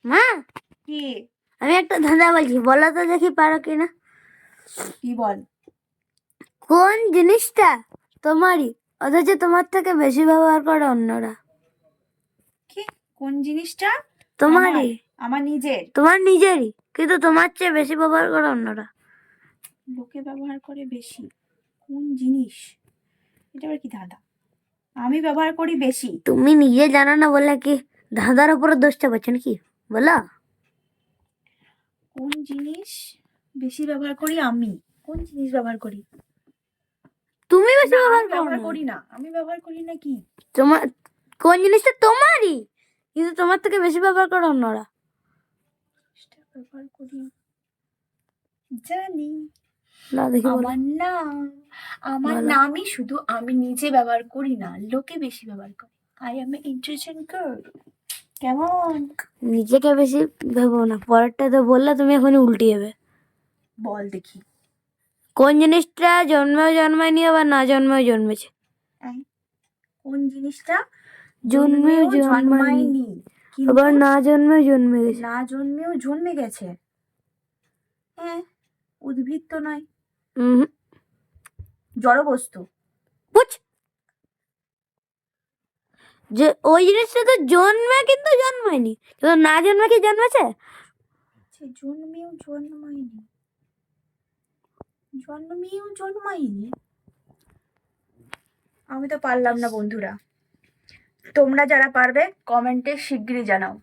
মা, কি? আমি একটা ধাঁধা বলছি, বলো তো দেখি পারো কিনা। কি বল? কোন জিনিসটা তোমারই অথচ তোমার থেকে বেশি ব্যবহার করে অন্যরা? কি? কোন জিনিসটা তোমারই, আমার নিজের, তোমার নিজেরই, কিন্তু তোমার চেয়ে বেশি ব্যবহার করে অন্যরা। লোকে ব্যবহার করে বেশি? কোন জিনিস? এটা আবার কি ধাঁধা? আমি ব্যবহার করি বেশি? তুমি নিজে জানো না বলে কি ধাঁধার উপরে দোষটা পাচ্ছ নাকি? বলো। কোন জিনিস বেশি ব্যবহার করি? আমি কোন জিনিস ব্যবহার করি? তুমি বেশি না, ব্যবহার আমি করো ব্যবহার না। করি না। আমি ব্যবহার করি না কি? তোমার কোন জিনিসটা তোমারই কিন্তু তোমার থেকে বেশি ব্যবহার করে অন্যরা? জিনিসটা ব্যবহার করি জানি। না দেখি বলো। আমার নাম। আমার বলো। নামই শুধু আমি নিজে ব্যবহার করি না, লোকে বেশি ব্যবহার করে। I M A intelligent girl. কেমন? নিজেকে বেশি ভেবো না, পরেরটা তো বললে তুমি এখনই উল্টে যাবে। বল দেখি। কোন জিনিসটা জন্মেও জন্মায়নি আবার না জন্মেও জন্মেছে? এই, কোন জিনিসটা জন্মেও জন্মেও জন্মায়নি কিন্তু আবার না জন্মেও জন্মে গেছে? না জন্মেও জন্মে গেছে? হ্যাঁ, উদ্ভিদ তো নয়, হুম। জড় বস্তু। বুঝ, যে ওই জিনিসটা তো জন্মে কিন্তু জন্মায়নি, কিন্তু না জন্মে কি জন্মেছে? সে জন্মেও জন্মায়নি, জন্মেও জন্মায়নি। আমি তো পারলাম না বন্ধুরা। তোমরা যারা পারবে কমেন্টে শিগগিরই জানাও।